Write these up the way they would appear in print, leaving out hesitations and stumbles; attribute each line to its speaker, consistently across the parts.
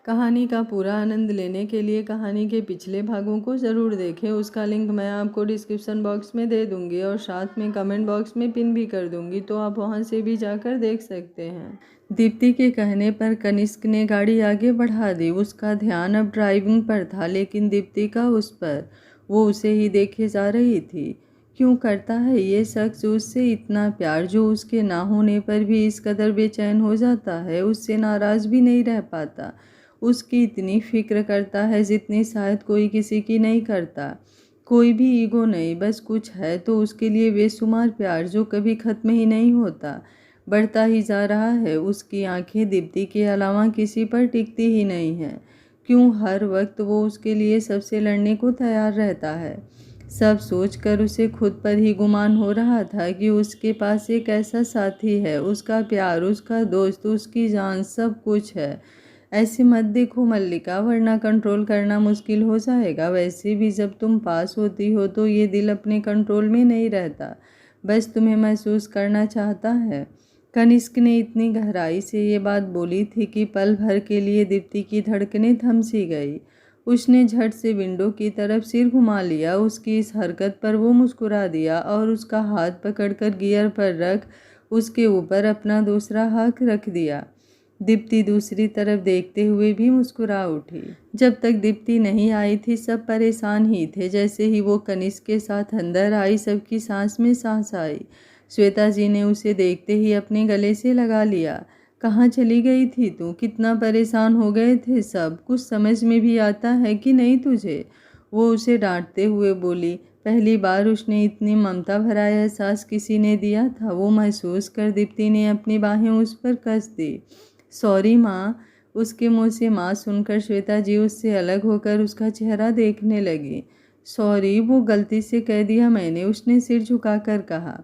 Speaker 1: कहानी का पूरा आनंद लेने के लिए कहानी के पिछले भागों को ज़रूर देखें। उसका लिंक मैं आपको डिस्क्रिप्शन बॉक्स में दे दूंगी और साथ में कमेंट बॉक्स में पिन भी कर दूंगी, तो आप वहां से भी जाकर देख सकते हैं। दीप्ति के कहने पर कनिष्क ने गाड़ी आगे बढ़ा दी। उसका ध्यान अब ड्राइविंग पर था, लेकिन दीप्ति का उस पर। वो उसे ही देखे जा रही थी। क्यों करता है ये शख्स उससे इतना प्यार, जो उसके ना होने पर भी इस कदर बेचैन हो जाता है, उससे नाराज़ भी नहीं रह पाता। उसकी इतनी फिक्र करता है जितनी शायद कोई किसी की नहीं करता। कोई भी ईगो नहीं, बस कुछ है तो उसके लिए बेशुमार प्यार जो कभी ख़त्म ही नहीं होता, बढ़ता ही जा रहा है। उसकी आंखें दीप्ति के अलावा किसी पर टिकती ही नहीं हैं। क्यों हर वक्त वो उसके लिए सबसे लड़ने को तैयार रहता है। सब सोचकर उसे खुद पर ही गुमान हो रहा था कि उसके पास एक ऐसा साथी है, उसका प्यार, उसका दोस्त, उसकी जान, सब कुछ है। ऐसे मत देखो मल्लिका, वरना कंट्रोल करना मुश्किल हो जाएगा। वैसे भी जब तुम पास होती हो तो ये दिल अपने कंट्रोल में नहीं रहता, बस तुम्हें महसूस करना चाहता है। कनिष्क ने इतनी गहराई से ये बात बोली थी कि पल भर के लिए दीप्ति की धड़कनें थम सी गई। उसने झट से विंडो की तरफ सिर घुमा लिया। उसकी इस हरकत पर वो मुस्कुरा दिया और उसका हाथ पकड़कर गियर पर रख उसके ऊपर अपना दूसरा हाथ रख दिया। दीप्ति दूसरी तरफ देखते हुए भी मुस्कुरा उठी। जब तक दीप्ति नहीं आई थी सब परेशान ही थे। जैसे ही वो कनिष्क के साथ अंदर आई, सबकी सांस में सांस आई। श्वेता जी ने उसे देखते ही अपने गले से लगा लिया। कहाँ चली गई थी तू? कितना परेशान हो गए थे सब, कुछ समझ में भी आता है कि नहीं तुझे? वो उसे डांटते हुए बोली। पहली बार उसने इतनी ममता भरा एहसास किसी ने दिया था। वो महसूस कर दीप्ति ने अपनी बाहें उस पर कस दी। सॉरी माँ। उसके मुंह से माँ सुनकर श्वेता जी उससे अलग होकर उसका चेहरा देखने लगी। सॉरी, वो गलती से कह दिया मैंने, उसने सिर झुकाकर कहा।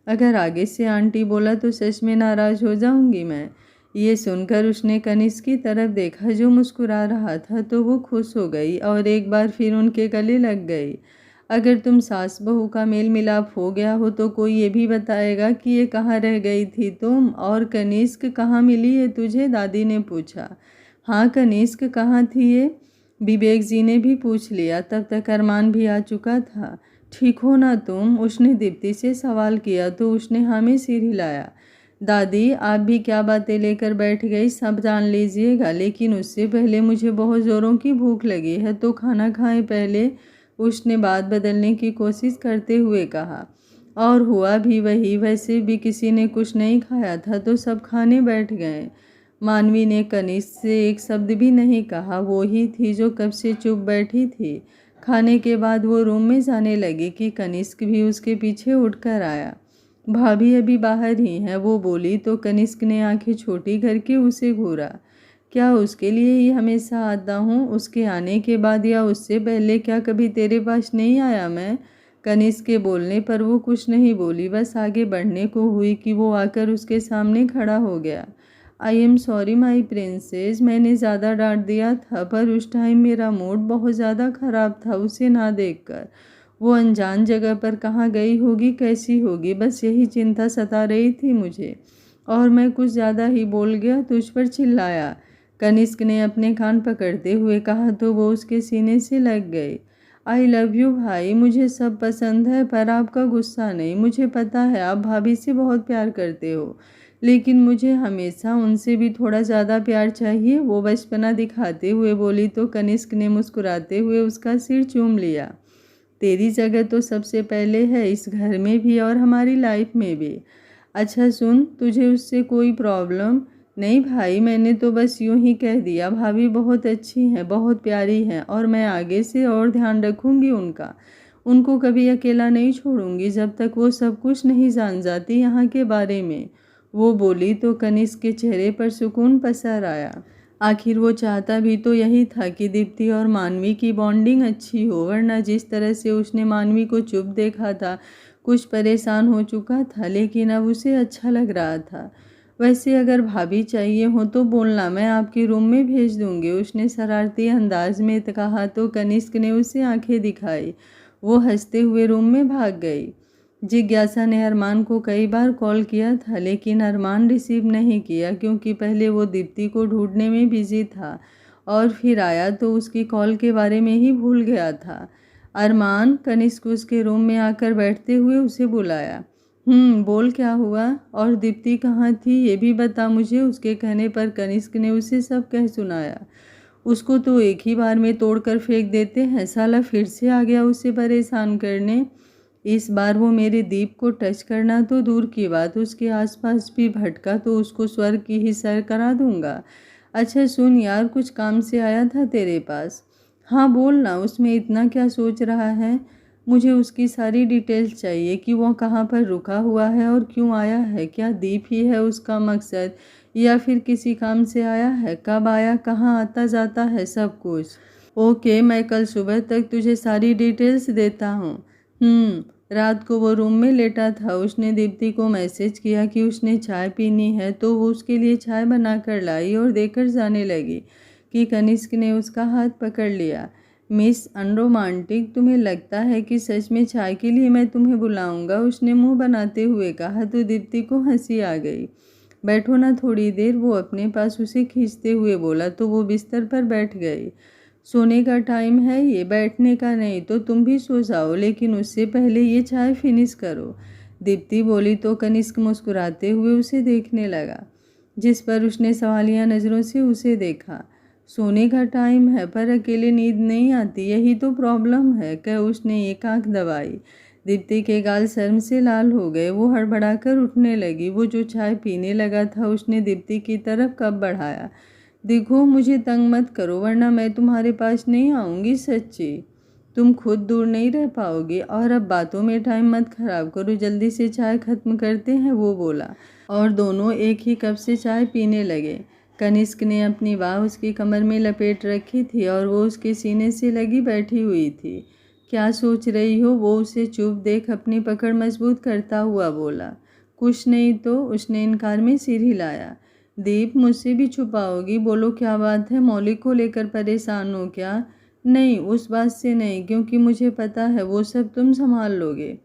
Speaker 1: अगर आगे से आंटी बोला तो सच में नाराज हो जाऊंगी मैं। ये सुनकर उसने कनिष्क की तरफ देखा जो मुस्कुरा रहा था, तो वो खुश हो गई और एक बार फिर उनके गले लग गई। अगर तुम सास बहू का मेल मिलाप हो गया हो तो कोई ये भी बताएगा कि ये कहाँ रह गई थी तुम, और कनिष्क कहाँ मिली है तुझे? दादी ने पूछा। हाँ, कनिष्क कहाँ थी ये? विवेक जी ने भी पूछ लिया। तब तक अरमान भी आ चुका था। ठीक हो ना तुम? उसने दीप्ति से सवाल किया तो उसने हाँ में सिर हिलाया। दादी, आप भी क्या बातें लेकर बैठ गई, सब जान लीजिएगा, लेकिन उससे पहले मुझे बहुत ज़ोरों की भूख लगी है, तो खाना खाएं पहले। उसने बात बदलने की कोशिश करते हुए कहा। और हुआ भी वही। वैसे भी किसी ने कुछ नहीं खाया था तो सब खाने बैठ गए। मानवी ने कनिष्क से एक शब्द भी नहीं कहा। वो ही थी जो कब से चुप बैठी थी। खाने के बाद वो रूम में जाने लगी कि कनिष्क भी उसके पीछे उठकर आया। भाभी अभी बाहर ही हैं, वो बोली तो कनिष्क ने आंखें छोटी करके उसे घूरा। क्या उसके लिए ही हमेशा आता हूँ? उसके आने के बाद या उससे पहले क्या कभी तेरे पास नहीं आया मैं? कनिष्क के बोलने पर वो कुछ नहीं बोली, बस आगे बढ़ने को हुई कि वो आकर उसके सामने खड़ा हो गया। I am sorry my princess, मैंने ज़्यादा डांट दिया था, पर उस टाइम मेरा मूड बहुत ज़्यादा ख़राब था उसे ना देखकर। वो अनजान जगह पर कहाँ गई होगी, कैसी होगी, बस यही चिंता सता रही थी मुझे। और मैं कुछ ज़्यादा ही बोल गया, तुझ पर चिल्लाया। कनिष्क ने अपने कान पकड़ते हुए कहा तो वो उसके सीने से लग गई। आई लव यू भाई, मुझे सब पसंद है पर आपका गुस्सा नहीं। मुझे पता है आप भाभी से बहुत प्यार करते हो, लेकिन मुझे हमेशा उनसे भी थोड़ा ज़्यादा प्यार चाहिए, वो बचपना दिखाते हुए बोली तो कनिष्क ने मुस्कुराते हुए उसका सिर चूम लिया। तेरी जगह तो सबसे पहले है, इस घर में भी और हमारी लाइफ में भी। अच्छा सुन, तुझे उससे कोई प्रॉब्लम? नहीं भाई, मैंने तो बस यूं ही कह दिया। भाभी बहुत अच्छी हैं, बहुत प्यारी हैं, और मैं आगे से और ध्यान रखूंगी उनका। उनको कभी अकेला नहीं छोड़ूंगी जब तक वो सब कुछ नहीं जान जाती यहाँ के बारे में। वो बोली तो कनिष्क के चेहरे पर सुकून पसर आया। आखिर वो चाहता भी तो यही था कि दीप्ति और मानवी की बॉन्डिंग अच्छी हो, वरना जिस तरह से उसने मानवी को चुप देखा था, कुछ परेशान हो चुका था, लेकिन अब उसे अच्छा लग रहा था। वैसे अगर भाभी चाहिए हो तो बोलना, मैं आपके रूम में भेज दूंगी, उसने शरारती अंदाज में कहा तो कनिष्क ने उसे आंखें दिखाई। वो हंसते हुए रूम में भाग गई। जिज्ञासा ने अरमान को कई बार कॉल किया था, लेकिन अरमान रिसीव नहीं किया क्योंकि पहले वो दीप्ति को ढूंढने में बिजी था और फिर आया तो उसकी कॉल के बारे में ही भूल गया था। अरमान कनिष्क उसके रूम में आकर बैठते हुए उसे बुलाया। बोल क्या हुआ? और दीप्ति कहाँ थी ये भी बता मुझे। उसके कहने पर कनिष्क ने उसे सब कह सुनाया। उसको तो एक ही बार में तोड़कर फेंक देते हैं, साला फिर से आ गया उसे परेशान करने। इस बार वो मेरे दीप को टच करना तो दूर की बात, उसके आसपास भी भटका तो उसको स्वर्ग की ही सैर करा दूंगा। अच्छा सुन यार, कुछ काम से आया था तेरे पास। हाँ बोल ना, उसमें इतना क्या सोच रहा है? मुझे उसकी सारी डिटेल्स चाहिए कि वो कहाँ पर रुका हुआ है और क्यों आया है। क्या दीप ही है उसका मकसद या फिर किसी काम से आया है? कब आया, कहाँ आता जाता है, सब कुछ। ओके, मैं कल सुबह तक तुझे सारी डिटेल्स देता हूँ। रात को वो रूम में लेटा था। उसने दीप्ति को मैसेज किया कि उसने चाय पीनी है तो वो उसके लिए चाय बना कर लाई और देकर जाने लगी कि कनिष्क ने उसका हाथ पकड़ लिया। मिस अनरोमांटिक, तुम्हें लगता है कि सच में चाय के लिए मैं तुम्हें बुलाऊंगा? उसने मुंह बनाते हुए कहा तो दीप्ति को हंसी आ गई। बैठो ना थोड़ी देर, वो अपने पास उसे खींचते हुए बोला तो वो बिस्तर पर बैठ गई। सोने का टाइम है ये, बैठने का नहीं। तो तुम भी सो जाओ, लेकिन उससे पहले ये चाय फिनिश करो, दीप्ति बोली तो कनिष्क मुस्कुराते हुए उसे देखने लगा, जिस पर उसने सवालिया नज़रों से उसे देखा। सोने का टाइम है पर अकेले नींद नहीं आती, यही तो प्रॉब्लम है, कह उसने एक आंख दबाई। दीप्ति के गाल शर्म से लाल हो गए। वो हड़बड़ाकर उठने लगी। वो जो चाय पीने लगा था उसने दीप्ति की तरफ कब बढ़ाया। देखो मुझे तंग मत करो वरना मैं तुम्हारे पास नहीं आऊँगी, सच्ची। तुम खुद दूर नहीं रह पाओगे। और अब बातों में टाइम मत खराब करो, जल्दी से चाय खत्म करते हैं, वो बोला। और दोनों एक ही कप से चाय पीने लगे। कनिष्क ने अपनी बाह उसकी कमर में लपेट रखी थी और वो उसके सीने से लगी बैठी हुई थी। क्या सोच रही हो? वो उसे चुप देख अपनी पकड़ मजबूत करता हुआ बोला। कुछ नहीं तो, उसने इनकार में सिर हिलाया। दीप, मुझसे भी छुपाओगी? बोलो क्या बात है? मौलिक को लेकर परेशान हो क्या? नहीं, उस बात से नहीं, क्योंकि मुझे पता है वो सब तुम संभाल लोगे।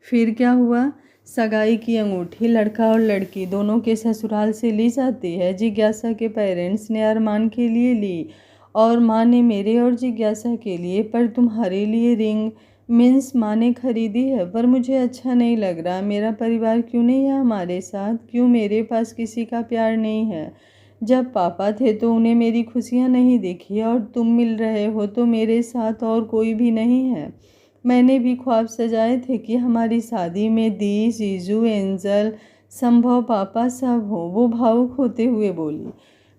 Speaker 1: फिर क्या हुआ? सगाई की अंगूठी लड़का और लड़की दोनों के ससुराल से ली जाती है। जिज्ञासा के पेरेंट्स ने अरमान के लिए ली और माँ ने मेरे और जिज्ञासा के लिए, पर तुम्हारे लिए रिंग मीन्स माँ ने खरीदी है। पर मुझे अच्छा नहीं लग रहा। मेरा परिवार क्यों नहीं है हमारे साथ? क्यों मेरे पास किसी का प्यार नहीं है? जब पापा थे तो उन्हें मेरी खुशियाँ नहीं दिखी और तुम मिल रहे हो तो मेरे साथ और कोई भी नहीं है। मैंने भी ख्वाब सजाए थे कि हमारी शादी में दी, जीजू, एंजल, संभव, पापा सब हो। वो भावुक होते हुए बोली।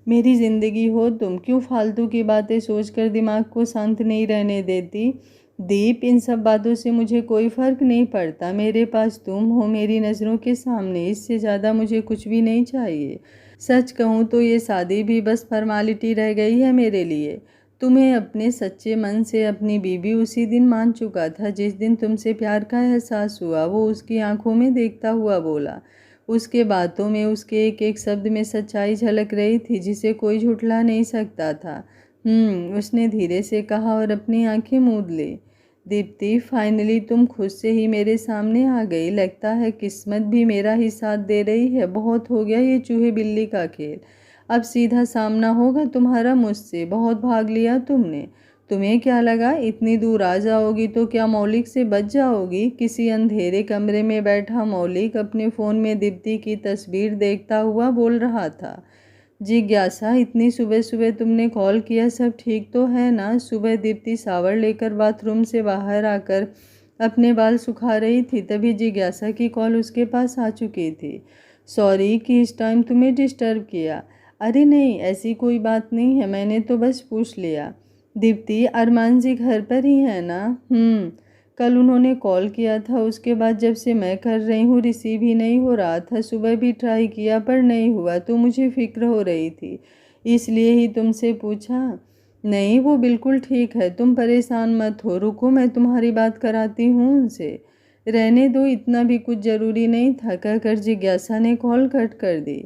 Speaker 1: मेरी ज़िंदगी हो तुम, क्यों फालतू की बातें सोचकर दिमाग को शांत नहीं रहने देती? दीप, इन सब बातों से मुझे कोई फ़र्क नहीं पड़ता। मेरे पास तुम हो मेरी नज़रों के सामने, इससे ज़्यादा मुझे कुछ भी नहीं चाहिए। सच कहूँ तो ये शादी भी बस फॉर्मेलिटी रह गई है मेरे लिए। तुम्हें अपने सच्चे मन से अपनी बीवी उसी दिन मान चुका था जिस दिन तुमसे प्यार का एहसास हुआ। वो उसकी आंखों में देखता हुआ बोला। उसके बातों में, उसके एक एक शब्द में सच्चाई झलक रही थी जिसे कोई झुठला नहीं सकता था। उसने धीरे से कहा और अपनी आंखें मूंद ली। दीप्ति, फाइनली तुम खुद से ही मेरे सामने आ गई। लगता है किस्मत भी मेरा ही साथ दे रही है। बहुत हो गया ये चूहे बिल्ली का खेल, अब सीधा सामना होगा तुम्हारा मुझसे। बहुत भाग लिया तुमने। तुम्हें क्या लगा इतनी दूर आ जाओगी तो क्या मौलिक से बच जाओगी? किसी अंधेरे कमरे में बैठा मौलिक अपने फ़ोन में दीप्ति की तस्वीर देखता हुआ बोल रहा था। जिज्ञासा, इतनी सुबह सुबह तुमने कॉल किया, सब ठीक तो है ना? सुबह दीप्ति शावर लेकर बाथरूम से बाहर आकर अपने बाल सुखा रही थी, तभी जिज्ञासा की कॉल उसके पास आ चुकी थी। सॉरी कि इस टाइम तुम्हें डिस्टर्ब किया। अरे नहीं, ऐसी कोई बात नहीं है, मैंने तो बस पूछ लिया। दीप्ति, अरमान जी घर पर ही है ना? कल उन्होंने कॉल किया था, उसके बाद जब से मैं कर रही हूँ रिसीव ही नहीं हो रहा था। सुबह भी ट्राई किया पर नहीं हुआ तो मुझे फ़िक्र हो रही थी, इसलिए ही तुमसे पूछा। नहीं, वो बिल्कुल ठीक है, तुम परेशान मत हो। रुको, मैं तुम्हारी बात कराती हूँ उनसे। रहने दो, इतना भी कुछ ज़रूरी नहीं था, कहकर जिज्ञासा ने कॉल कट कर दी।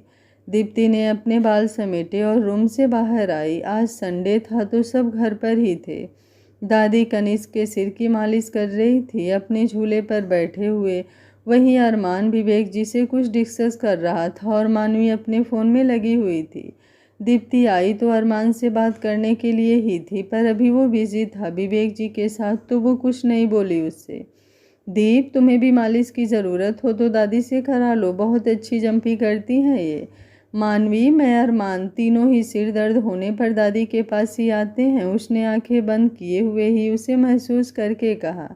Speaker 1: दीप्ति ने अपने बाल समेटे और रूम से बाहर आई। आज संडे था तो सब घर पर ही थे। दादी कनिष्क के सिर की मालिश कर रही थी अपने झूले पर बैठे हुए। वहीं अरमान विवेक जी से कुछ डिस्कस कर रहा था और मानवी अपने फ़ोन में लगी हुई थी। दीप्ति आई तो अरमान से बात करने के लिए ही थी, पर अभी वो बिजी था विवेक जी के साथ, तो वो कुछ नहीं बोली उससे। दीप, तुम्हें भी मालिश की ज़रूरत हो तो दादी से करा लो, बहुत अच्छी जंपी करती हैं ये। मानवी, मैं अरमान तीनों ही सिर दर्द होने पर दादी के पास ही आते हैं। उसने आंखें बंद किए हुए ही उसे महसूस करके कहा।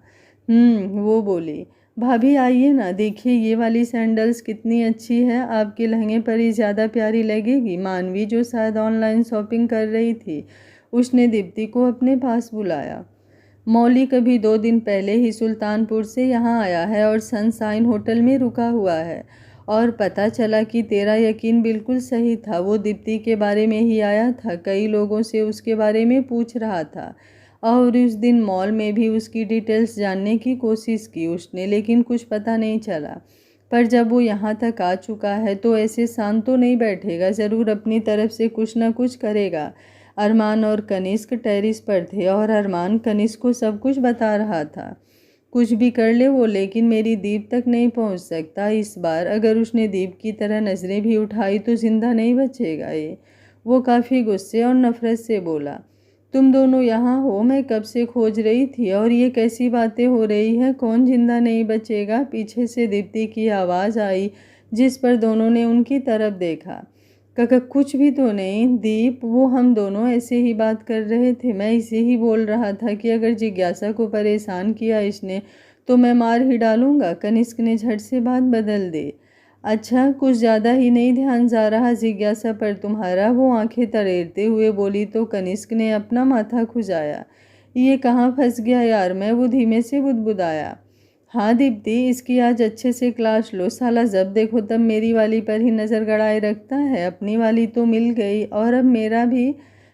Speaker 1: वो बोली, भाभी आइए ना, देखिए ये वाली सैंडल्स कितनी अच्छी है, आपके लहंगे पर ही ज़्यादा प्यारी लगेगी। मानवी, जो शायद ऑनलाइन शॉपिंग कर रही थी, उसने दीप्ति को अपने पास बुलाया। मौलिक अभी 2 दिन पहले ही सुल्तानपुर से यहाँ आया है और सनशाइन होटल में रुका हुआ है, और पता चला कि तेरा यकीन बिल्कुल सही था, वो दीप्ति के बारे में ही आया था। कई लोगों से उसके बारे में पूछ रहा था और उस दिन मॉल में भी उसकी डिटेल्स जानने की कोशिश की उसने, लेकिन कुछ पता नहीं चला। पर जब वो यहाँ तक आ चुका है तो ऐसे शांत तो नहीं बैठेगा, ज़रूर अपनी तरफ से कुछ ना कुछ करेगा। अरमान और कनिष्क टेरिस पर थे और अरमान कनिष्क को सब कुछ बता रहा था। कुछ भी कर ले वो, लेकिन मेरी दीप तक नहीं पहुंच सकता इस बार। अगर उसने दीप की तरह नज़रें भी उठाई तो जिंदा नहीं बचेगा ये। वो काफ़ी गुस्से और नफरत से बोला, तुम दोनों यहाँ हो, मैं कब से खोज रही थी, और ये कैसी बातें हो रही है, कौन जिंदा नहीं बचेगा। पीछे से दीप्ति की आवाज़ आई, जिस पर दोनों ने उनकी तरफ देखा। काका, कुछ भी तो नहीं दीप, वो हम दोनों ऐसे ही बात कर रहे थे। मैं इसे ही बोल रहा था कि अगर जिज्ञासा को परेशान किया इसने तो मैं मार ही डालूंगा। कनिष्क ने झट से बात बदल दी। अच्छा, कुछ ज़्यादा ही नहीं ध्यान जा रहा जिज्ञासा पर तुम्हारा, वो आंखें तरेरते हुए बोली तो कनिष्क ने अपना माथा खुजाया। ये कहाँ फंस गया यार मैं, वो धीमे से बुदबुदाया। हाँ दीप्ति, इसकी आज अच्छे से क्लास लो, साला जब देखो तब मेरी वाली पर ही नज़र गड़ाए रखता है। अपनी वाली तो मिल गई और अब मेरा भी।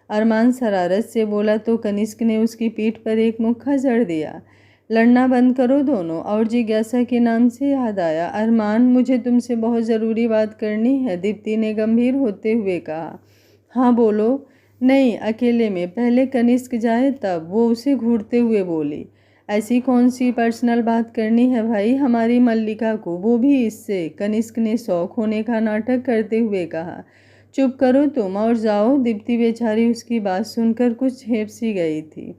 Speaker 1: अरमान शरारत से बोला तो कनिष्क ने उसकी पीठ पर एक मुक्का जड़ दिया। लड़ना बंद करो दोनों। और जिज्ञासा के नाम से याद आया, अरमान, मुझे तुमसे बहुत ज़रूरी बात करनी है, दीप्ति ने गंभीर होते हुए कहा। हाँ बोलो। नहीं, अकेले में, पहले कनिष्क जाए तब, वो उसे घूरते हुए बोली। ऐसी कौन सी पर्सनल बात करनी है भाई हमारी मल्लिका को, वो भी इससे। कनिष्क ने शौक होने का नाटक करते हुए कहा। चुप करो तुम और जाओ। दीप्ति बेचारी उसकी बात सुनकर कुछ झेप सी गई थी।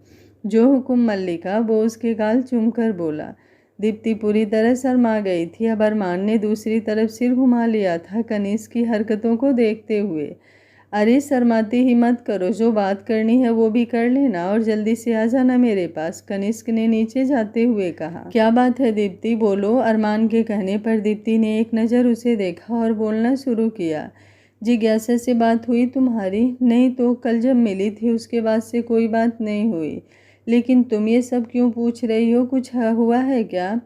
Speaker 1: जो हुकुम मल्लिका, वो उसके गाल चूमकर बोला। दीप्ति पूरी तरह शर्मा गई थी। अब अरमान ने दूसरी तरफ सिर घुमा लिया था कनिष्क की हरकतों को देखते हुए। अरे शर्माती ही मत करो, जो बात करनी है वो भी कर लेना और जल्दी से आ जाना मेरे पास, कनिष्क ने नीचे जाते हुए कहा। क्या बात है दीप्ति, बोलो। अरमान के कहने पर दीप्ति ने एक नज़र उसे देखा और बोलना शुरू किया। जिज्ञासा से बात हुई तुम्हारी? नहीं तो, कल जब मिली थी उसके बाद से कोई बात नहीं हुई। लेकिन तुम ये सब क्यों पूछ रही हो, कुछ हुआ है क्या?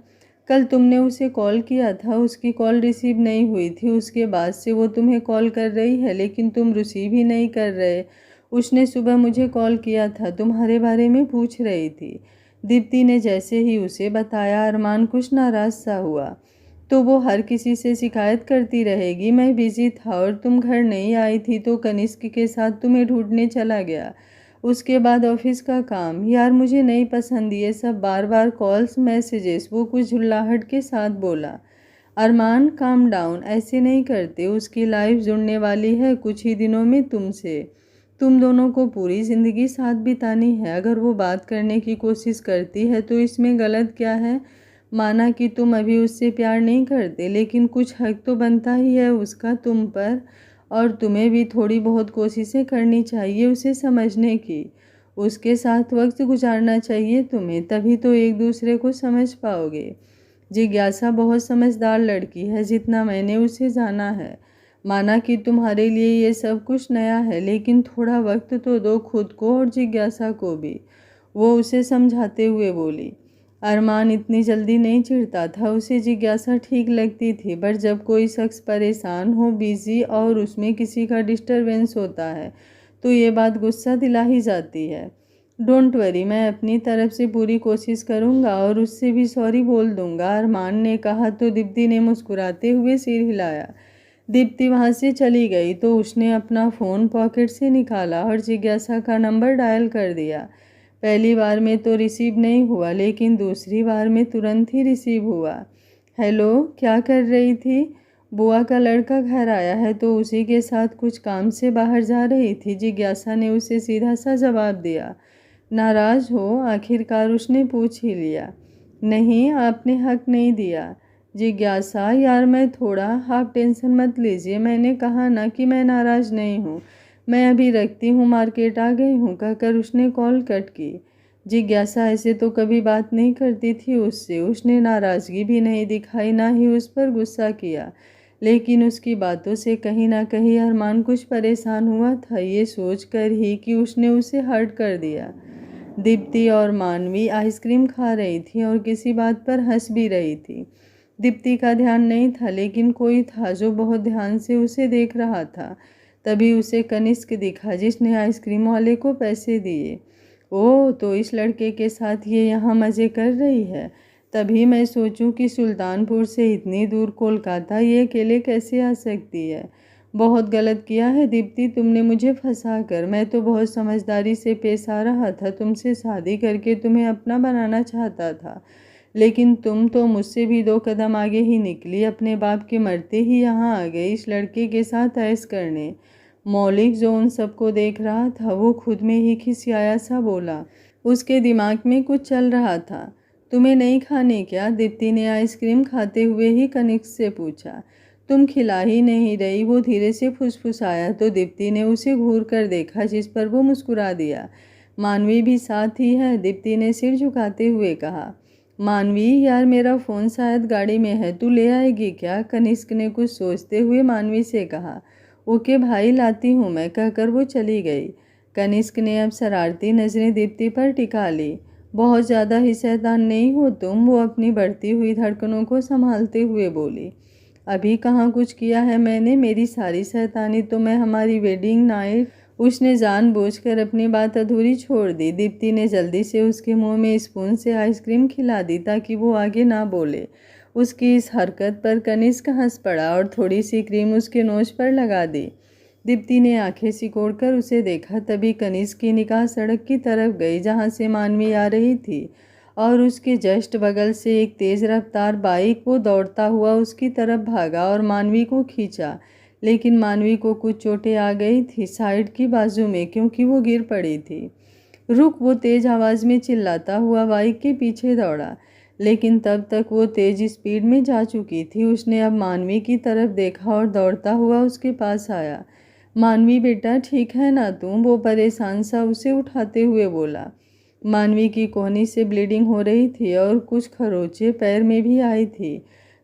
Speaker 1: कल तुमने उसे कॉल किया था, उसकी कॉल रिसीव नहीं हुई थी, उसके बाद से वो तुम्हें कॉल कर रही है लेकिन तुम रिसीव ही नहीं कर रहे। उसने सुबह मुझे कॉल किया था, तुम्हारे बारे में पूछ रही थी। दीप्ति ने जैसे ही उसे बताया, अरमान कुछ नाराज सा हुआ। तो वो हर किसी से शिकायत करती रहेगी, मैं बिजी था और तुम घर नहीं आई थी तो कनिष्क के साथ तुम्हें ढूंढने चला गया। उसके बाद ऑफिस का काम। यार मुझे नहीं पसंद ये सब बार बार कॉल्स मैसेजेस, वो कुछ झुल्लाहट के साथ बोला। अरमान काम डाउन, ऐसे नहीं करते, उसकी लाइफ जुड़ने वाली है कुछ ही दिनों में तुमसे। तुम दोनों को पूरी ज़िंदगी साथ बितानी है। अगर वो बात करने की कोशिश करती है तो इसमें गलत क्या है? माना कि तुम अभी उससे प्यार नहीं करते, लेकिन कुछ हक तो बनता ही है उसका तुम पर, और तुम्हें भी थोड़ी बहुत कोशिशें करनी चाहिए उसे समझने की। उसके साथ वक्त गुजारना चाहिए तुम्हें, तभी तो एक दूसरे को समझ पाओगे। जिज्ञासा बहुत समझदार लड़की है जितना मैंने उसे जाना है। माना कि तुम्हारे लिए ये सब कुछ नया है, लेकिन थोड़ा वक्त तो दो खुद को और जिज्ञासा को भी, वो उसे समझाते हुए बोली। अरमान इतनी जल्दी नहीं चिढ़ता था, उसे जिज्ञासा ठीक लगती थी, पर जब कोई शख्स परेशान हो, बिजी और उसमें किसी का डिस्टरबेंस होता है तो ये बात गुस्सा दिला ही जाती है। डोंट वरी, मैं अपनी तरफ से पूरी कोशिश करूंगा और उससे भी सॉरी बोल दूंगा, अरमान ने कहा तो दीप्ति ने मुस्कुराते हुए सिर हिलाया। दीप्ति वहाँ से चली गई तो उसने अपना फ़ोन पॉकेट से निकाला और जिज्ञासा का नंबर डायल कर दिया। पहली बार में तो रिसीव नहीं हुआ, लेकिन दूसरी बार में तुरंत ही रिसीव हुआ। हेलो, क्या कर रही थी? बुआ का लड़का घर आया है तो उसी के साथ कुछ काम से बाहर जा रही थी। जिज्ञासा ने उसे सीधा सा जवाब दिया। नाराज हो? आखिरकार उसने पूछ ही लिया। नहीं, आपने हक नहीं दिया। जिज्ञासा, यार मैं थोड़ा, आप टेंशन मत लीजिए, मैंने कहा ना कि मैं नाराज नहीं हूँ। मैं अभी रखती हूँ, मार्केट आ गई हूँ, कहकर उसने कॉल कट की। जिज्ञासा ऐसे तो कभी बात नहीं करती थी उससे। उसने नाराज़गी भी नहीं दिखाई, ना ही उस पर गुस्सा किया। लेकिन उसकी बातों से कहीं ना कहीं अरमान कुछ परेशान हुआ था, ये सोच कर ही कि उसने उसे हर्ट कर दिया। दीप्ति और मानवी आइसक्रीम खा रही थी और किसी बात पर हंस भी रही थी। दीप्ति का ध्यान नहीं था, लेकिन कोई था जो बहुत ध्यान से उसे देख रहा था। तभी उसे कनिष्क दिखा, जिसने आइसक्रीम वाले को पैसे दिए। ओह, तो इस लड़के के साथ ये यहाँ मज़े कर रही है। तभी मैं सोचूं कि सुल्तानपुर से इतनी दूर कोलकाता ये अकेले कैसे आ सकती है। बहुत गलत किया है दीप्ति, तुमने मुझे फंसा कर। मैं तो बहुत समझदारी से पेश आ रहा था, तुमसे शादी करके तुम्हें अपना बनाना चाहता था। लेकिन तुम तो मुझसे भी 2 कदम आगे ही निकली, अपने बाप के मरते ही यहाँ आ गई इस लड़के के साथ ऐश करने। मौलिक जो उन सबको देख रहा था, वो खुद में ही खिसियाया सा बोला। उसके दिमाग में कुछ चल रहा था। तुम्हें नहीं खाने क्या? दीप्ति ने आइसक्रीम खाते हुए ही कनिष्क से पूछा। तुम खिला ही नहीं रही, वो धीरे से फुसफुसाया तो दीप्ति ने उसे घूर कर देखा, जिस पर वो मुस्कुरा दिया। मानवी भी साथ ही है? दीप्ति ने सिर झुकाते हुए कहा। मानवी, यार मेरा फ़ोन शायद गाड़ी में है, तू ले आएगी क्या? कनिष्क ने कुछ सोचते हुए मानवी से कहा। ओके भाई, लाती हूँ मैं, कहकर वो चली गई। कनिष्क ने अब शरारती नज़रें दीप्ति पर टिका ली। बहुत ज़्यादा ही शैतान नहीं हो तुम? वो अपनी बढ़ती हुई धड़कनों को संभालते हुए बोली। अभी कहाँ कुछ किया है मैंने? मेरी सारी शैतानी तो मैं हमारी वेडिंग नाइट। उसने जानबूझकर अपनी बात अधूरी छोड़ दी। दीप्ति ने जल्दी से उसके मुंह में स्पून से आइसक्रीम खिला दी ताकि वो आगे ना बोले। उसकी इस हरकत पर कनिष्क हंस पड़ा और थोड़ी सी क्रीम उसके नोज पर लगा दी। दीप्ति ने आंखें सिकोड़कर उसे देखा। तभी कनिष्क की निगाह सड़क की तरफ गई, जहाँ से मानवी आ रही थी, और उसके जस्ट बगल से एक तेज़ रफ्तार बाइक वो दौड़ता हुआ उसकी तरफ भागा और मानवी को खींचा। लेकिन मानवी को कुछ चोटें आ गई थी साइड की बाजू में, क्योंकि वो गिर पड़ी थी। रुक, वो तेज़ आवाज़ में चिल्लाता हुआ बाइक के पीछे दौड़ा। लेकिन तब तक वो तेज़ स्पीड में जा चुकी थी। उसने अब मानवी की तरफ देखा और दौड़ता हुआ उसके पास आया। मानवी बेटा, ठीक है ना तुम? वो परेशान सा उसे उठाते हुए बोला। मानवी की कोहनी से ब्लीडिंग हो रही थी और कुछ खरोंचें पैर में भी आई थी।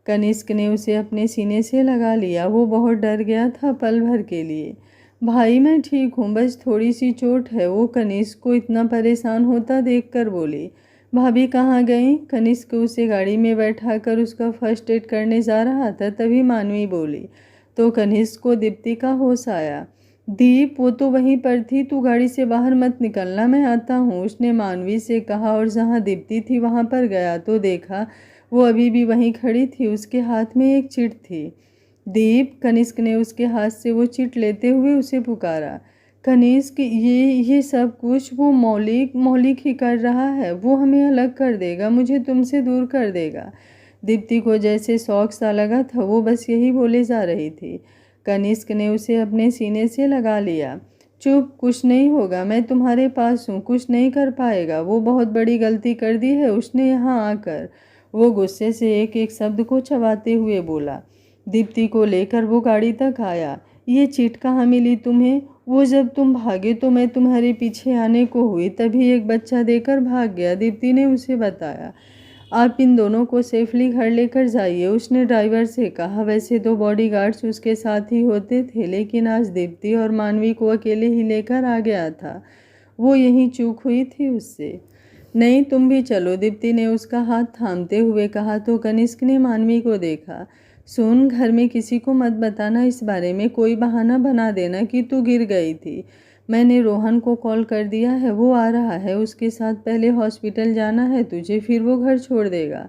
Speaker 1: कनिष्क ने उसे अपने सीने से लगा लिया। वो बहुत डर गया था पल भर के लिए। भाई मैं ठीक हूँ, बस थोड़ी सी चोट है। वो कनिष्क को इतना परेशान होता देखकर बोली। भाभी कहाँ गई? कनिष्क उसे गाड़ी में बैठाकर उसका फर्स्ट एड करने जा रहा था, तभी मानवी बोली। तो कनिष्क को दीप्ति का होश आया। दीप, वो तो वहीं पर थी, तू गाड़ी से बाहर मत निकलना, मैं आता हूँ, उसने मानवी से कहा। और जहाँ दीप्ति थी वहाँ पर गया तो देखा वो अभी भी वहीं खड़ी थी। उसके हाथ में एक चिट थी। दीप, कनिष्क ने उसके हाथ से वो चिट लेते हुए उसे पुकारा। कनिष्क, ये सब कुछ वो मौलिक ही कर रहा है। वो हमें अलग कर देगा, मुझे तुमसे दूर कर देगा। दीप्ति को जैसे शौक सा लगा था, वो बस यही बोले जा रही थी। कनिष्क ने उसे अपने सीने से लगा लिया। चुप, कुछ नहीं होगा, मैं तुम्हारे पास हूँ, कुछ नहीं कर पाएगा। वो बहुत बड़ी गलती कर दी है उसने यहाँ आकर। वो गुस्से से एक एक शब्द को चबाते हुए बोला। दीप्ति को लेकर वो गाड़ी तक आया। ये चिट कहाँ मिली तुम्हें? वो जब तुम भागे तो मैं तुम्हारे पीछे आने को हुई, तभी एक बच्चा देकर भाग गया, दीप्ति ने उसे बताया। आप इन दोनों को सेफली घर लेकर जाइए, उसने ड्राइवर से कहा। वैसे तो बॉडीगार्ड्स उसके साथ ही होते थे, लेकिन आज दीप्ति और मानवी को अकेले ही लेकर आ गया था। वो यहीं चूक हुई थी उससे। नहीं, तुम भी चलो, दीप्ति ने उसका हाथ थामते हुए कहा। तो कनिष्क ने मानवी को देखा। सुन, घर में किसी को मत बताना इस बारे में, कोई बहाना बना देना कि तू गिर गई थी। मैंने रोहन को कॉल कर दिया है, वो आ रहा है, उसके साथ पहले हॉस्पिटल जाना है तुझे, फिर वो घर छोड़ देगा।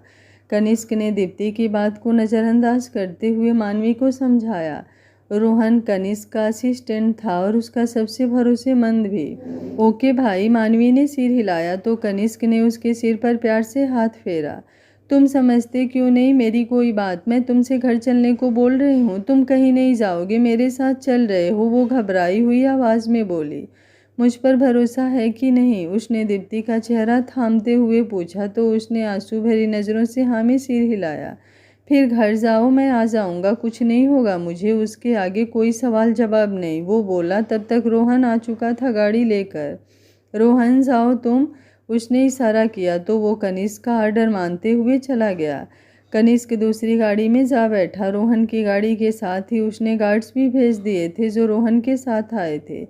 Speaker 1: कनिष्क ने दीप्ति की बात को नज़रअंदाज करते हुए मानवी को समझाया। रोहन कनिष्क का असिस्टेंट था और उसका सबसे भरोसेमंद भी। ओके भाई, मानवी ने सिर हिलाया तो कनिष्क ने उसके सिर पर प्यार से हाथ फेरा। तुम समझते क्यों नहीं मेरी कोई बात? मैं तुमसे घर चलने को बोल रही हूँ, तुम कहीं नहीं जाओगे, मेरे साथ चल रहे हो? वो घबराई हुई आवाज़ में बोली। मुझ पर भरोसा है कि नहीं? उसने दीप्ति का चेहरा थामते हुए पूछा तो उसने आंसू भरी नज़रों से हाँ में सिर हिलाया। फिर घर जाओ, मैं आ जाऊँगा, कुछ नहीं होगा मुझे। उसके आगे कोई सवाल जवाब नहीं। वो बोला। तब तक रोहन आ चुका था गाड़ी लेकर। रोहन जाओ तुम, उसने इशारा किया तो वो कनिष्क का आर्डर मानते हुए चला गया। कनिष्क दूसरी गाड़ी में जा बैठा। रोहन की गाड़ी के साथ ही उसने गार्ड्स भी भेज दिए थे जो रोहन के साथ आए थे,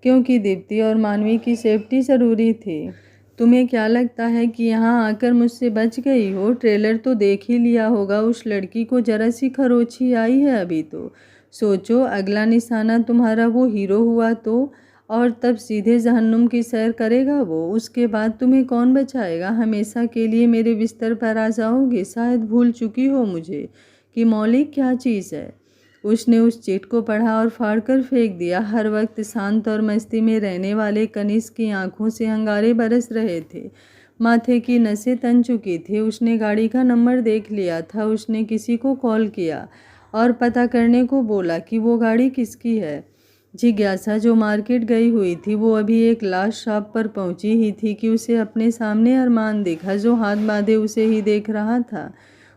Speaker 1: क्योंकि दीप्ति और मानवी की सेफ्टी ज़रूरी थी। तुम्हें क्या लगता है कि यहाँ आकर मुझसे बच गई हो? ट्रेलर तो देख ही लिया होगा। उस लड़की को जरा सी खरोंची आई है अभी तो। सोचो, अगला निशाना तुम्हारा वो हीरो हुआ तो, और तब सीधे जहन्नुम की सैर करेगा वो। उसके बाद तुम्हें कौन बचाएगा? हमेशा के लिए मेरे बिस्तर पर आ जाओगे? शायद भूल चुकी हो मुझे कि मौलिक क्या चीज़ है। उसने उस चिट को पढ़ा और फाड़कर फेंक दिया। हर वक्त शांत और मस्ती में रहने वाले कनिष्क की आंखों से अंगारे बरस रहे थे। माथे की नसें तन चुकी थी। उसने गाड़ी का नंबर देख लिया था। उसने किसी को कॉल किया और पता करने को बोला कि वो गाड़ी किसकी है। जिज्ञासा जो मार्केट गई हुई थी, वो अभी एक लास्ट शॉप पर पहुंची ही थी कि उसे अपने सामने अरमान दिखा, जो हाथ बांधे उसे ही देख रहा था।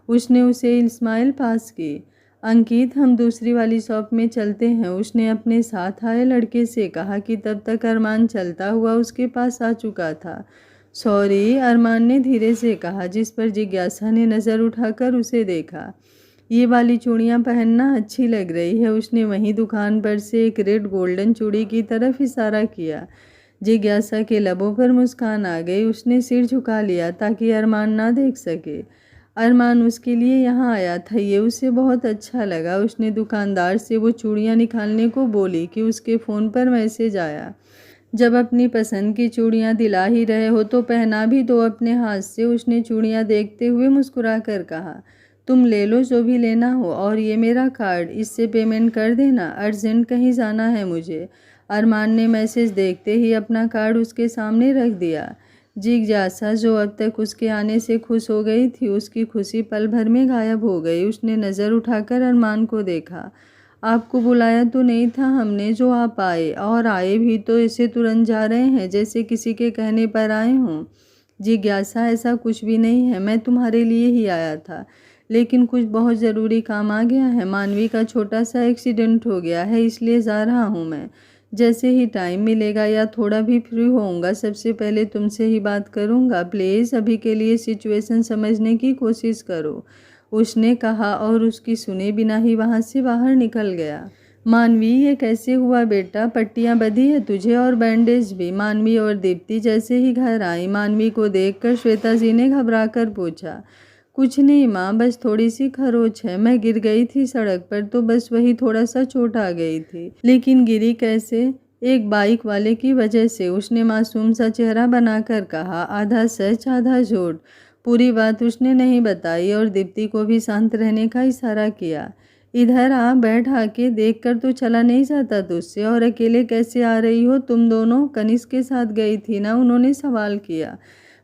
Speaker 1: उसने उसे स्माइल पास की। अंकित, हम दूसरी वाली शॉप में चलते हैं, उसने अपने साथ आए लड़के से कहा कि तब तक अरमान चलता हुआ उसके पास आ चुका था। सॉरी, अरमान ने धीरे से कहा, जिस पर जिज्ञासा ने नज़र उठाकर उसे देखा। ये वाली चूड़ियाँ पहनना अच्छी लग रही है। उसने वहीं दुकान पर से एक रेड गोल्डन चूड़ी की तरफ इशारा किया। जिज्ञासा के लबों पर मुस्कान आ गई। उसने सिर झुका लिया ताकि अरमान ना देख सके। अरमान उसके लिए यहाँ आया था, ये उसे बहुत अच्छा लगा। उसने दुकानदार से वो चूड़ियाँ निकालने को बोली कि उसके फ़ोन पर मैसेज आया। जब अपनी पसंद की चूड़ियाँ दिला ही रहे हो तो पहना भी दो अपने हाथ से। उसने चूड़ियाँ देखते हुए मुस्कुरा कर कहा, तुम ले लो जो भी लेना हो, और ये मेरा कार्ड, इससे पेमेंट कर देना, अर्जेंट कहीं जाना है मुझे। अरमान ने मैसेज देखते ही अपना कार्ड उसके सामने रख दिया। जिज्ञासा जो अब तक उसके आने से खुश हो गई थी, उसकी खुशी पल भर में गायब हो गई। उसने नज़र उठाकर अरमान को देखा। आपको बुलाया तो नहीं था हमने जो आप आए, और आए भी तो ऐसे तुरंत जा रहे हैं जैसे किसी के कहने पर आए हों। जिज्ञासा, ऐसा कुछ भी नहीं है, मैं तुम्हारे लिए ही आया था, लेकिन कुछ बहुत ज़रूरी काम आ गया है। मानवी का छोटा सा एक्सीडेंट हो गया है, इसलिए जा रहा हूँ मैं। जैसे ही टाइम मिलेगा या थोड़ा भी फ्री होऊंगा, सबसे पहले तुमसे ही बात करूँगा। प्लीज़ अभी के लिए सिचुएशन समझने की कोशिश करो, उसने कहा, और उसकी सुने बिना ही वहाँ से बाहर निकल गया। मानवी, ये कैसे हुआ बेटा? पट्टियाँ बंधी है तुझे और बैंडेज भी? मानवी और दीप्ति जैसे ही घर आई, मानवी को देखकर श्वेता जी ने घबरा कर पूछा। कुछ नहीं माँ, बस थोड़ी सी खरोच है। मैं गिर गई थी सड़क पर तो बस वही थोड़ा सा चोट आ गई थी। लेकिन गिरी कैसे? एक बाइक वाले की वजह से, उसने मासूम सा चेहरा बनाकर कहा, आधा सच आधा झूठ। पूरी बात उसने नहीं बताई और दीप्ति को भी शांत रहने का इशारा किया। इधर आ, बैठ, आके देख कर तो चला नहीं जाता तुझसे, और अकेले कैसे आ रही हो? तुम दोनों कनिष्क के साथ गई थी ना? उन्होंने सवाल किया।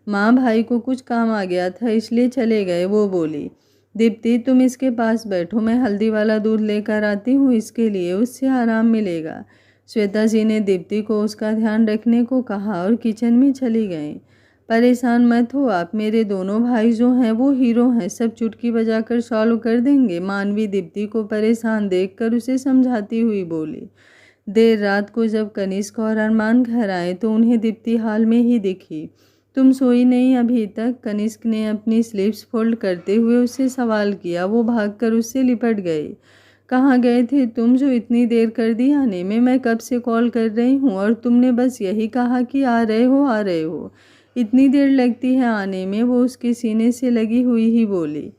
Speaker 1: माँ, भाई को कुछ काम आ गया था इसलिए चले गए, वो बोली। दीप्ति, तुम इसके पास बैठो, मैं हल्दी वाला दूध लेकर आती हूँ इसके लिए, उससे आराम मिलेगा। श्वेता जी ने दीप्ति को उसका ध्यान रखने को कहा और किचन में चली गईं। परेशान मत हो आप, मेरे दोनों भाई जो हैं वो हीरो हैं, सब चुटकी बजाकर सॉल्व कर देंगे। मानवी दीप्ति को परेशान देखकर उसे समझाती हुई बोली। देर रात को जब कनिष्क और अरमान घर आए तो उन्हें दीप्ति हाल में ही दिखी। तुम सोई नहीं अभी तक? कनिष्क ने अपनी स्लीव्स फोल्ड करते हुए उससे सवाल किया। वो भागकर उससे लिपट गई। कहाँ गए थे तुम जो इतनी देर कर दी आने में? मैं कब से कॉल कर रही हूँ और तुमने बस यही कहा कि आ रहे हो आ रहे हो। इतनी देर लगती है आने में? वो उसके सीने से लगी हुई ही बोली।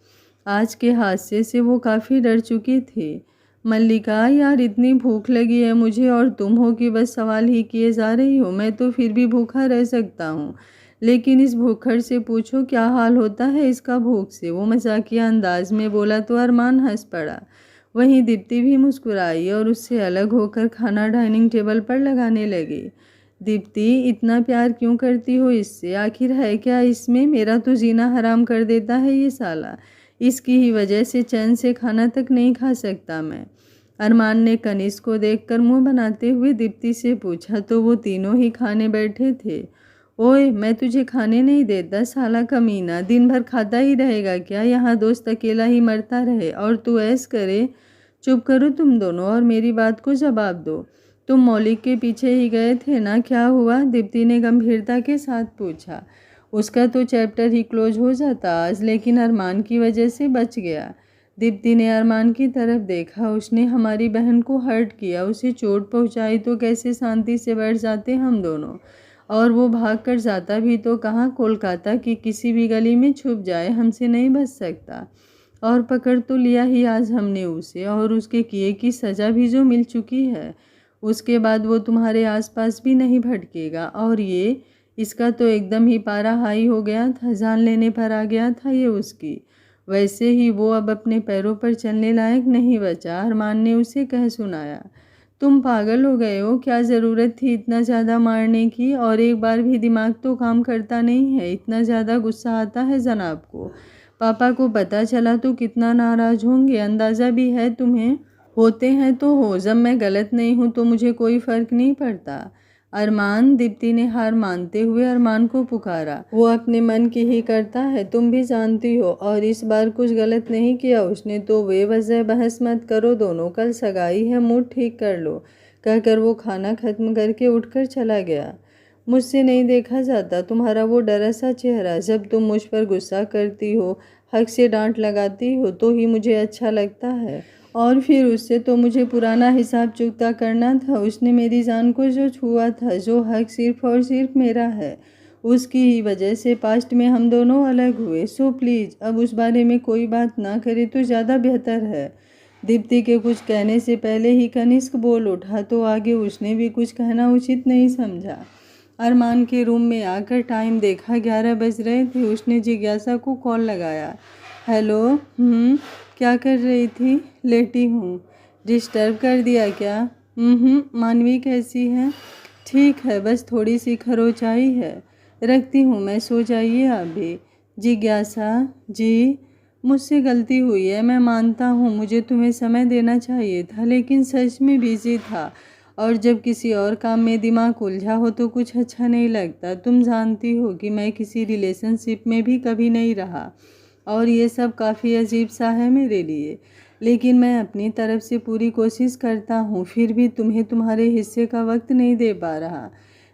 Speaker 1: आज के हादसे से वो काफ़ी डर चुकी थी। मल्लिका, यार इतनी भूख लगी है मुझे और तुम हो कि बस सवाल ही किए जा रही हो। मैं तो फिर भी भूखा रह सकता हूँ, लेकिन इस भूखड़ से पूछो क्या हाल होता है इसका भूख से। वो मजाकिया अंदाज में बोला तो अरमान हंस पड़ा। वहीं दीप्ति भी मुस्कुराई और उससे अलग होकर खाना डाइनिंग टेबल पर लगाने लगी। दीप्ति, इतना प्यार क्यों करती हो इससे? आखिर है क्या इसमें? मेरा तो जीना हराम कर देता है ये साला। इसकी ही वजह से चैन से खाना तक नहीं खा सकता मैं। अरमान ने कनिष्क को देखकर मुंह बनाते हुए दीप्ति से पूछा तो वो तीनों ही खाने बैठे थे। ओए, मैं तुझे खाने नहीं देता साला कमीना। दिन भर खाता ही रहेगा क्या? यहाँ दोस्त अकेला ही मरता रहे और तू ऐस करे। चुप करो तुम दोनों और मेरी बात को जवाब दो। तुम मौलिक के पीछे ही गए थे ना? क्या हुआ? दीप्ति ने गंभीरता के साथ पूछा। उसका तो चैप्टर ही क्लोज हो जाता आज, लेकिन अरमान की वजह से बच गया। दीप्ति ने अरमान की तरफ देखा। उसने हमारी बहन को हर्ट किया, उसे चोट पहुंचाई तो कैसे शांति से बैठ जाते हम दोनों। और वो भाग कर जाता भी तो कहाँ? कोलकाता की किसी भी गली में छुप जाए, हमसे नहीं बच सकता। और पकड़ तो लिया ही आज हमने उसे, और उसके किए की सज़ा भी जो मिल चुकी है, उसके बाद वो तुम्हारे आसपास भी नहीं भटकेगा। और ये इसका तो एकदम ही पारा हाई हो गया था, जान लेने पर आ गया था ये उसकी। वैसे ही वो अब अपने पैरों पर चलने लायक नहीं बचा, अरमान ने उसे कह सुनाया। तुम पागल हो गए हो? क्या ज़रूरत थी इतना ज़्यादा मारने की? और एक बार भी दिमाग तो काम करता नहीं है? इतना ज़्यादा गुस्सा आता है जनाब को? पापा को पता चला तो कितना नाराज़ होंगे, अंदाज़ा भी है तुम्हें? होते हैं तो हो, जब मैं गलत नहीं हूँ तो मुझे कोई फ़र्क नहीं पड़ता। अरमान, दीप्ति ने हार मानते हुए अरमान को पुकारा। वो अपने मन की ही करता है, तुम भी जानती हो, और इस बार कुछ गलत नहीं किया उसने तो बेवजह बहस मत करो दोनों, कल सगाई है, मूड ठीक कर लो, कहकर वो खाना खत्म करके उठकर चला गया। मुझसे नहीं देखा जाता तुम्हारा वो डरा सा चेहरा। जब तुम मुझ पर गुस्सा करती हो, हक से डांट लगाती हो तो ही मुझे अच्छा लगता है, और फिर उससे तो मुझे पुराना हिसाब चुकता करना था। उसने मेरी जान को जो छुआ था, जो हक सिर्फ और सिर्फ मेरा है, उसकी ही वजह से पास्ट में हम दोनों अलग हुए। सो प्लीज़ अब उस बारे में कोई बात ना करे तो ज़्यादा बेहतर है। दीप्ति के कुछ कहने से पहले ही कनिष्क बोल उठा तो आगे उसने भी कुछ कहना उचित नहीं समझा। अरमान के रूम में आकर टाइम देखा, 11 बज रहे थे। उसने जिज्ञासा को कॉल लगाया। हेलो। क्या कर रही थी? लेटी हूँ। डिस्टर्ब कर दिया क्या? मानवी कैसी है? ठीक है, बस थोड़ी सी खरोंचाई है। रखती हूँ मैं, सो जाइए आप भी। जिज्ञासा जी, मुझसे गलती हुई है, मैं मानता हूँ। मुझे तुम्हें समय देना चाहिए था, लेकिन सच में बिजी था, और जब किसी और काम में दिमाग उलझा हो तो कुछ अच्छा नहीं लगता। तुम जानती हो कि मैं किसी रिलेशनशिप में भी कभी नहीं रहा, और ये सब काफ़ी अजीब सा है मेरे लिए, लेकिन मैं अपनी तरफ से पूरी कोशिश करता हूँ। फिर भी तुम्हें तुम्हारे हिस्से का वक्त नहीं दे पा रहा।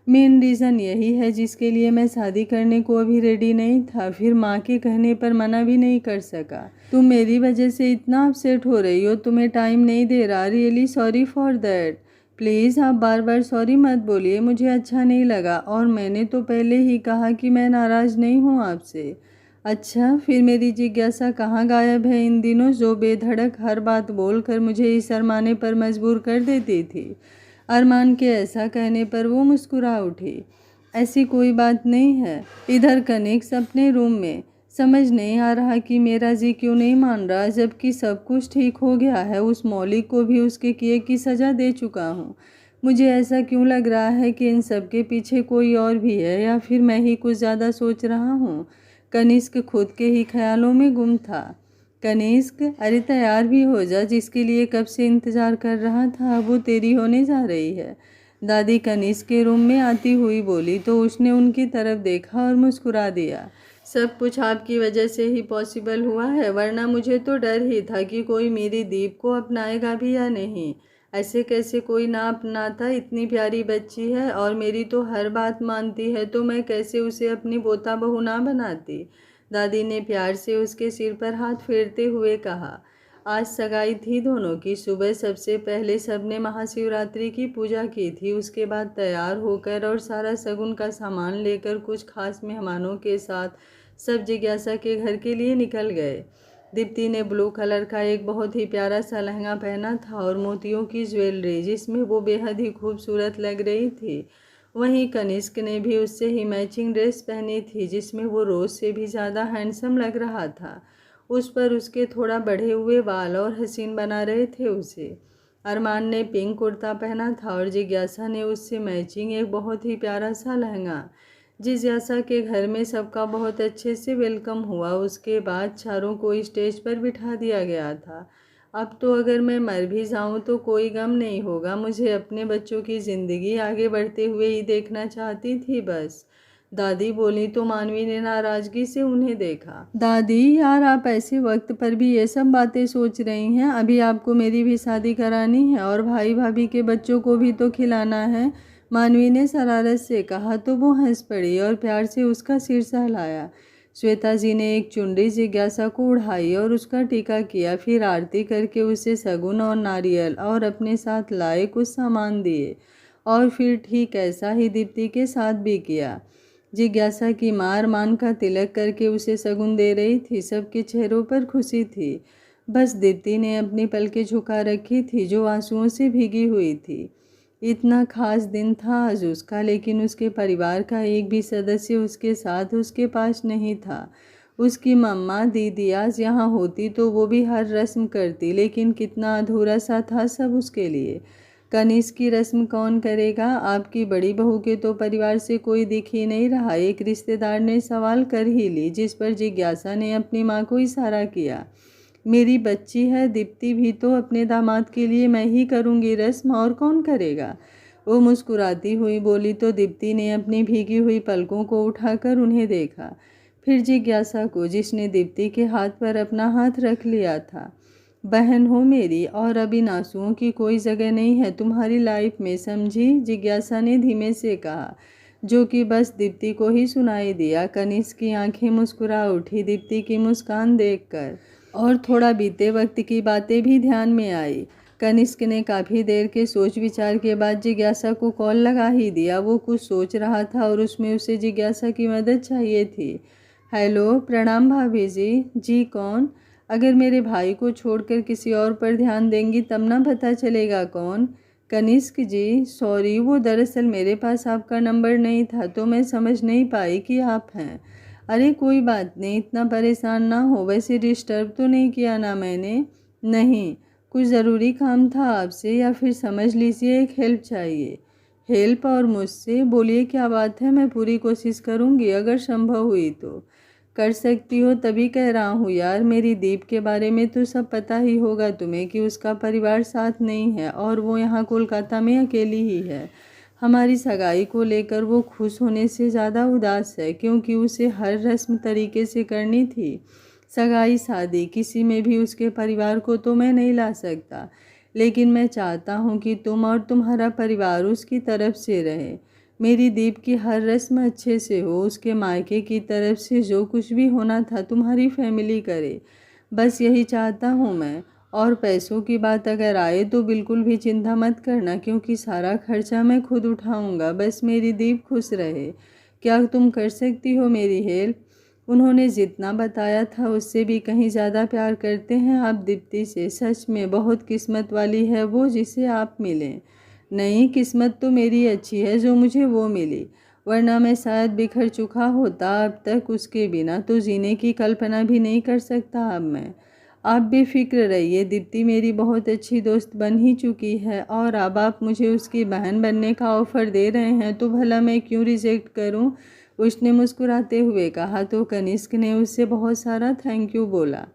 Speaker 1: मेन रीज़न यही है जिसके लिए मैं शादी करने को अभी रेडी नहीं था, फिर माँ के कहने पर मना भी नहीं कर सका। तुम मेरी वजह से इतना अपसेट हो रही हो, तुम्हें टाइम नहीं दे रहा। Really sorry for that. Please आप बार बार सॉरी मत बोलिए, मुझे अच्छा नहीं लगा, और मैंने तो पहले ही कहा कि मैं नाराज़ नहीं हूँ आपसे। अच्छा, फिर मेरी जिज्ञासा कहाँ गायब है इन दिनों, जो बेधड़क हर बात बोलकर मुझे इस शर्माने पर मजबूर कर देती थी? अरमान के ऐसा कहने पर वो मुस्कुरा उठी। ऐसी कोई बात नहीं है। इधर कनिष्क अपने रूम में, समझ नहीं आ रहा कि मेरा जी क्यों नहीं मान रहा, जबकि सब कुछ ठीक हो गया है। उस मौलिक को भी उसके किए की सज़ा दे चुका हूँ। मुझे ऐसा क्यों लग रहा है कि इन सब के पीछे कोई और भी है, या फिर मैं ही कुछ ज़्यादा सोच रहा हूँ? कनिष्क खुद के ही ख्यालों में गुम था। कनिष्क, अरे तैयार भी हो जा, जिसके लिए कब से इंतज़ार कर रहा था, वो तेरी होने जा रही है। दादी कनिष्क के रूम में आती हुई बोली तो उसने उनकी तरफ देखा और मुस्कुरा दिया। सब कुछ आपकी वजह से ही पॉसिबल हुआ है, वरना मुझे तो डर ही था कि कोई मेरी दीप को अपनाएगा भी या नहीं। ऐसे कैसे कोई ना अपनाता? इतनी प्यारी बच्ची है और मेरी तो हर बात मानती है, तो मैं कैसे उसे अपनी पोता बहू ना बनाती? दादी ने प्यार से उसके सिर पर हाथ फेरते हुए कहा। आज सगाई थी दोनों की। सुबह सबसे पहले सबने महाशिवरात्रि की पूजा की थी। उसके बाद तैयार होकर और सारा शगुन का सामान लेकर कुछ खास मेहमानों के साथ सब जिज्ञासा के घर के लिए निकल गए। दीप्ति ने ब्लू कलर का एक बहुत ही प्यारा सा लहंगा पहना था और मोतियों की ज्वेलरी, जिसमें वो बेहद ही खूबसूरत लग रही थी। वहीं कनिष्क ने भी उससे ही मैचिंग ड्रेस पहनी थी, जिसमें वो रोज़ से भी ज़्यादा हैंडसम लग रहा था। उस पर उसके थोड़ा बढ़े हुए बाल और हसीन बना रहे थे उसे। अरमान ने पिंक कुर्ता पहना था और जिज्ञासा ने उससे मैचिंग एक बहुत ही प्यारा सा लहंगा। जिज्ञासा के घर में सबका बहुत अच्छे से वेलकम हुआ। उसके बाद चारों को स्टेज पर बिठा दिया गया था। अब तो अगर मैं मर भी जाऊं तो कोई गम नहीं होगा। मुझे अपने बच्चों की ज़िंदगी आगे बढ़ते हुए ही देखना चाहती थी बस, दादी बोली तो मानवी ने नाराज़गी से उन्हें देखा। दादी यार, आप ऐसे वक्त पर भी ये सब बातें सोच रही हैं? अभी आपको मेरी भी शादी करानी है और भाई भाभी के बच्चों को भी तो खिलाना है, मानवी ने शरारत से कहा तो वो हंस पड़ी और प्यार से उसका सिर सहलाया। श्वेता जी ने एक चुनरी जिज्ञासा को उड़ाई और उसका टीका किया, फिर आरती करके उसे सगुन और नारियल और अपने साथ लाए कुछ सामान दिए और फिर ठीक ऐसा ही दीप्ति के साथ भी किया। जिज्ञासा की मां अरमान का तिलक करके उसे शगुन दे रही थी। सबके चेहरों पर खुशी थी। बस दीप्ति ने अपनी पलकें झुका रखी थी जो आंसुओं से भीगी हुई थी। इतना खास दिन था आज उसका, लेकिन उसके परिवार का एक भी सदस्य उसके साथ उसके पास नहीं था। उसकी मम्मा दीदी आज यहाँ होती तो वो भी हर रस्म करती, लेकिन कितना अधूरा सा था सब उसके लिए। कनिष्क की रस्म कौन करेगा? आपकी बड़ी बहू के तो परिवार से कोई दिख ही नहीं रहा, एक रिश्तेदार ने सवाल कर ही ली, जिस पर जिज्ञासा ने अपनी माँ को इशारा किया। मेरी बच्ची है दीप्ति भी तो, अपने दामाद के लिए मैं ही करूँगी रस्म, और कौन करेगा? वो मुस्कुराती हुई बोली तो दीप्ति ने अपनी भीगी हुई पलकों को उठाकर उन्हें देखा, फिर जिज्ञासा को जिसने दीप्ति के हाथ पर अपना हाथ रख लिया था। बहन हो मेरी और अब इन आंसुओं की कोई जगह नहीं है तुम्हारी लाइफ में, समझी? जिज्ञासा ने धीमे से कहा, जो कि बस दीप्ति को ही सुनाई दिया। कनिष्क की आंखें मुस्कुरा उठी दीप्ति की मुस्कान देखकर, और थोड़ा बीते वक्त की बातें भी ध्यान में आई। कनिष्क ने काफ़ी देर के सोच विचार के बाद जिज्ञासा को कॉल लगा ही दिया। वो कुछ सोच रहा था और उसमें उसे जिज्ञासा की मदद चाहिए थी। हेलो, प्रणाम भाभी जी। जी कौन? अगर मेरे भाई को छोड़कर किसी और पर ध्यान देंगी तब ना पता चलेगा कौन। कनिष्क जी सॉरी, वो दरअसल मेरे पास आपका नंबर नहीं था तो मैं समझ नहीं पाई कि आप हैं। अरे कोई बात नहीं, इतना परेशान ना हो। वैसे डिस्टर्ब तो नहीं किया ना मैंने? नहीं, कुछ ज़रूरी काम था आपसे, या फिर समझ लीजिए एक हेल्प चाहिए। हेल्प? और मुझसे? बोलिए क्या बात है, मैं पूरी कोशिश करूँगी अगर संभव हुई तो। कर सकती हो तभी कह रहा हूँ यार, मेरी दीप के बारे में तो सब पता ही होगा तुम्हें कि उसका परिवार साथ नहीं है और वो यहाँ कोलकाता में अकेली ही है। हमारी सगाई को लेकर वो खुश होने से ज़्यादा उदास है, क्योंकि उसे हर रस्म तरीके से करनी थी। सगाई शादी किसी में भी उसके परिवार को तो मैं नहीं ला सकता, लेकिन मैं चाहता हूँ कि तुम और तुम्हारा परिवार उसकी तरफ से रहे। मेरी दीप की हर रस्म अच्छे से हो, उसके मायके की तरफ से जो कुछ भी होना था तुम्हारी फैमिली करे, बस यही चाहता हूँ मैं। और पैसों की बात अगर आए तो बिल्कुल भी चिंता मत करना, क्योंकि सारा खर्चा मैं खुद उठाऊँगा, बस मेरी दीप खुश रहे। क्या तुम कर सकती हो मेरी हेल्प? उन्होंने जितना बताया था उससे भी कहीं ज़्यादा प्यार करते हैं आप दीप्ति से। सच में बहुत किस्मत वाली है वो जिसे आप मिलें। नहीं, किस्मत तो मेरी अच्छी है जो मुझे वो मिली, वरना मैं शायद बिखर चुका होता अब तक। उसके बिना तो जीने की कल्पना भी नहीं कर सकता अब मैं। आप बेफिक्र रहिए, दीप्ति मेरी बहुत अच्छी दोस्त बन ही चुकी है, और अब आप मुझे उसकी बहन बनने का ऑफ़र दे रहे हैं तो भला मैं क्यों रिजेक्ट करूं? उसने मुस्कुराते हुए कहा तो कनिष्क ने उससे बहुत सारा थैंक यू बोला।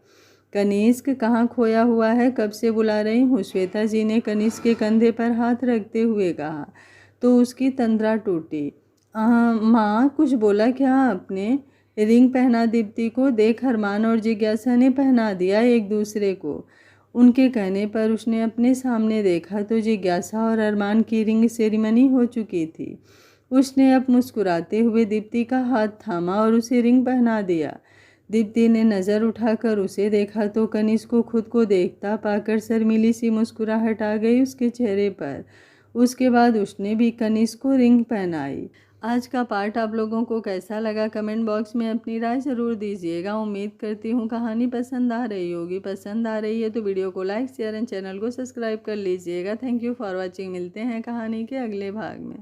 Speaker 1: कनिष्क कहाँ खोया हुआ है, कब से बुला रही हूँ? श्वेता जी ने कनिष्क के कंधे पर हाथ रखते हुए कहा तो उसकी तंद्रा टूटी। माँ, कुछ बोला क्या आपने? रिंग पहना दीप्ति को, देख अरमान और जिज्ञासा ने पहना दिया एक दूसरे को। उनके कहने पर उसने अपने सामने देखा तो जिज्ञासा और अरमान की रिंग सेरेमनी हो चुकी थी। उसने अब मुस्कुराते हुए दीप्ति का हाथ थामा और उसे रिंग पहना दिया। दीप्ति ने नज़र उठाकर उसे देखा तो कनिष्क को खुद को देखता पाकर शर्मीली सी मुस्कुराहट आ गई उसके चेहरे पर। उसके बाद उसने भी कनिष्क को रिंग पहनाई। आज का पार्ट आप लोगों को कैसा लगा कमेंट बॉक्स में अपनी राय ज़रूर दीजिएगा। उम्मीद करती हूँ कहानी पसंद आ रही होगी। पसंद आ रही है तो वीडियो को लाइक शेयर एंड चैनल को सब्सक्राइब कर लीजिएगा। Thank you for watching. मिलते हैं कहानी के अगले भाग में।